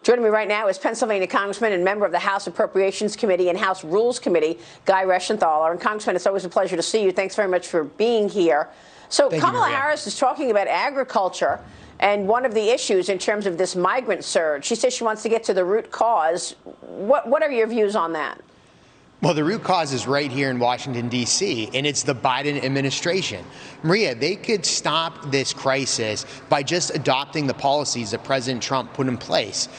Joining me right now is Pennsylvania Congressman and member of the House Appropriations Committee and House Rules Committee, Guy Reschenthaler. And Congressman, it's always a pleasure to see you. Thanks very much for being here. So Kamala Harris is talking about agriculture and one of the issues in terms of this migrant surge. She says she wants to get to the root cause. What are your views on that? Well, the root cause is right here in Washington, D.C., and it's the Biden administration. Maria, they could stop this crisis by just adopting the policies that President Trump put in place,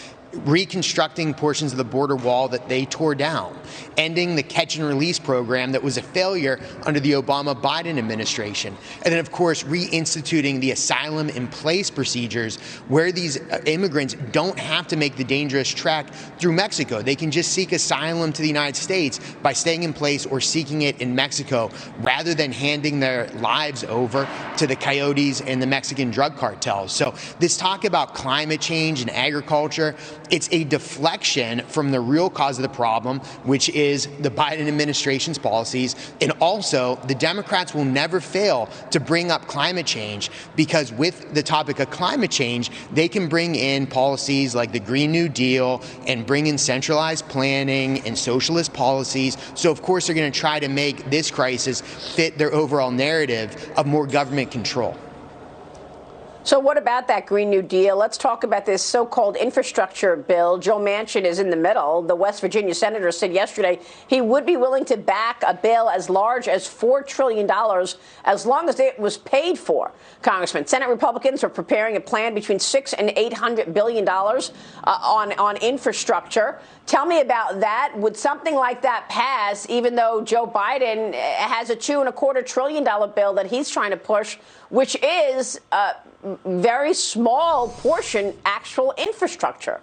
reconstructing portions of the border wall that they tore down, ending the catch and release program that was a failure under the Obama-Biden administration, and then, of course, reinstituting the asylum in place procedures where these immigrants don't have to make the dangerous trek through Mexico. They can just seek asylum to the United States by staying in place or seeking it in Mexico rather than handing their lives over to the coyotes and the Mexican drug cartels. So this talk about climate change and agriculture, it's a deflection from the real cause of the problem, which is the Biden administration's policies. And also, the Democrats will never fail to bring up climate change, because with the topic of climate change, they can bring in policies like the Green New Deal and bring in centralized planning and socialist policies. So, of course, they're going to try to make this crisis fit their overall narrative of more government control. So what about that Green New Deal? Let's talk about this so-called infrastructure bill. Joe Manchin is in the middle. The West Virginia senator said yesterday he would be willing to back a bill as large as $4 trillion as long as it was paid for. Congressman, Senate Republicans are preparing a plan between $600 and $800 billion on infrastructure. Tell me about that. Would something like that pass, even though Joe Biden has a $2.25 trillion bill that he's trying to push, which is very small portion actual infrastructure?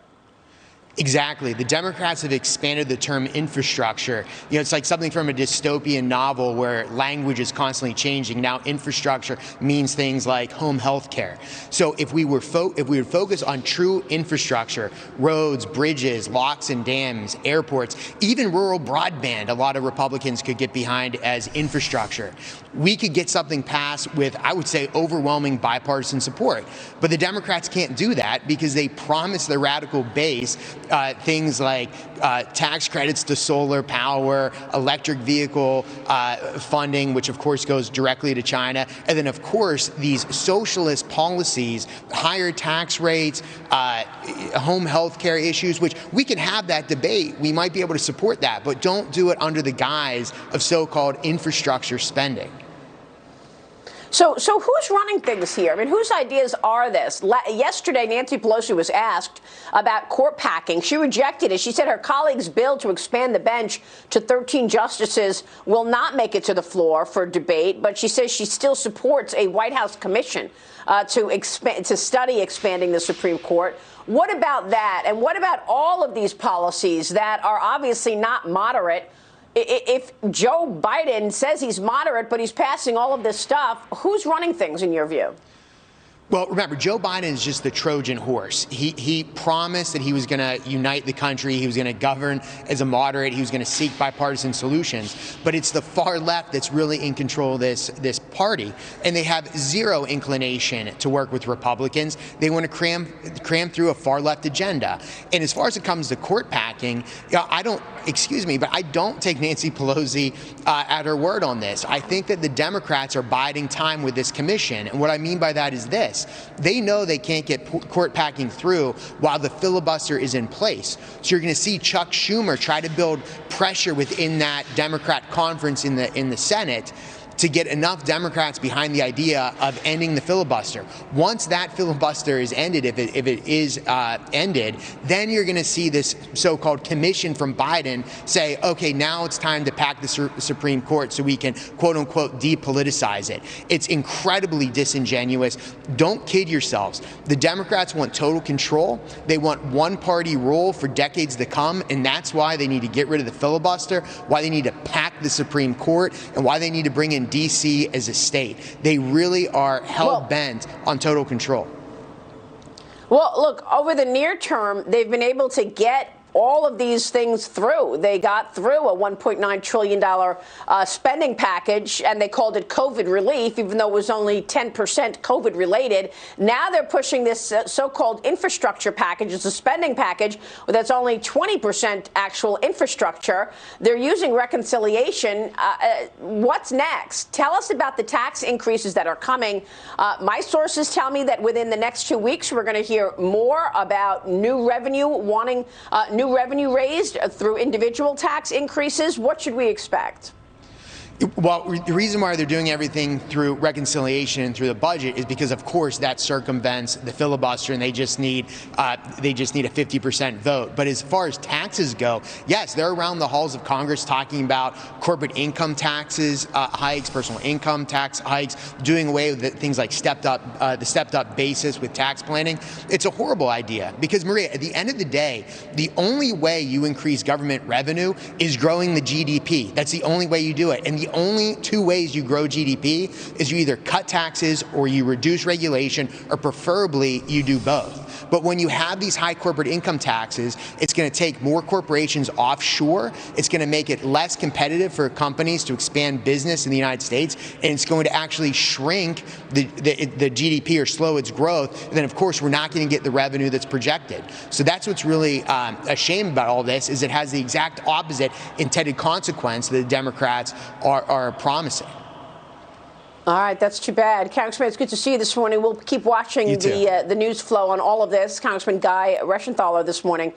Exactly. The Democrats have expanded the term infrastructure. You know, it's like something from a dystopian novel where language is constantly changing. Now, infrastructure means things like home health care. So if we would focus on true infrastructure, roads, bridges, locks and dams, airports, even rural broadband, a lot of Republicans could get behind as infrastructure. We could get something passed with, I would say, overwhelming bipartisan support. But the Democrats can't do that because they promise their radical base things like tax credits to solar power, electric vehicle funding, which of course goes directly to China, and then of course these socialist policies, higher tax rates, home health care issues, which we can have that debate. We might be able to support that, but don't do it under the guise of so-called infrastructure spending. So who's running things here? I mean, whose ideas are this? Yesterday, Nancy Pelosi was asked about court packing. She rejected it. She said her colleague's bill to expand the bench to 13 justices will not make it to the floor for debate, but she says she still supports a White House commission to study expanding the Supreme Court. What about that? And what about all of these policies that are obviously not moderate? If Joe Biden says he's moderate, but he's passing all of this stuff, who's running things in your view? Well, remember, Joe Biden is just the Trojan horse. He promised that he was going to unite the country. He was going to govern as a moderate. He was going to seek bipartisan solutions. But it's the far left that's really in control of this party. And they have zero inclination to work with Republicans. They want to cram through a far left agenda. And as far as it comes to court packing, I don't take Nancy Pelosi at her word on this. I think that the Democrats are biding time with this commission. And what I mean by that is this. They know they can't get court packing through while the filibuster is in place. So you're going to see Chuck Schumer try to build pressure within that Democrat conference in the Senate to get enough Democrats behind the idea of ending the filibuster. Once that filibuster is ended, if it is ended, then you're going to see this so-called commission from Biden say, okay, now it's time to pack the Supreme Court so we can, quote unquote, depoliticize it. It's incredibly disingenuous. Don't kid yourselves. The Democrats want total control. They want one-party rule for decades to come, and that's why they need to get rid of the filibuster, why they need to pack the Supreme Court, and why they need to bring in D.C. as a state. They really are hell-bent on total control. Well, look, over the near term, they've been able to get all of these things through. They got through a $1.9 trillion spending package, and they called it COVID relief, even though it was only 10% COVID related. Now they're pushing this so-called infrastructure package. It's a spending package that's only 20% actual infrastructure. They're using reconciliation. What's next? Tell us about the tax increases that are coming. My sources tell me that within the next 2 weeks, we're going to hear more about new revenue, wanting new revenue raised through individual tax increases. What should we expect? Well, the reason why they're doing everything through reconciliation and through the budget is because, of course, that circumvents the filibuster, and they just need a 50% vote. But as far as taxes go, yes, they're around the halls of Congress talking about corporate income taxes hikes, personal income tax hikes, doing away with things like the stepped up basis with tax planning. It's a horrible idea because, Maria, at the end of the day, the only way you increase government revenue is growing the GDP. That's the only way you do it. And the only two ways you grow GDP is you either cut taxes or you reduce regulation, or preferably you do both. But when you have these high corporate income taxes, it's going to take more corporations offshore. It's going to make it less competitive for companies to expand business in the United States, and it's going to actually shrink the GDP or slow its growth. And then, of course, we're not going to get the revenue that's projected. So that's what's really a shame about all this, is it has the exact opposite intended consequence that the Democrats are promising. All right, that's too bad. Congressman, it's good to see you this morning. We'll keep watching the news flow on all of this. Congressman Guy Reschenthaler this morning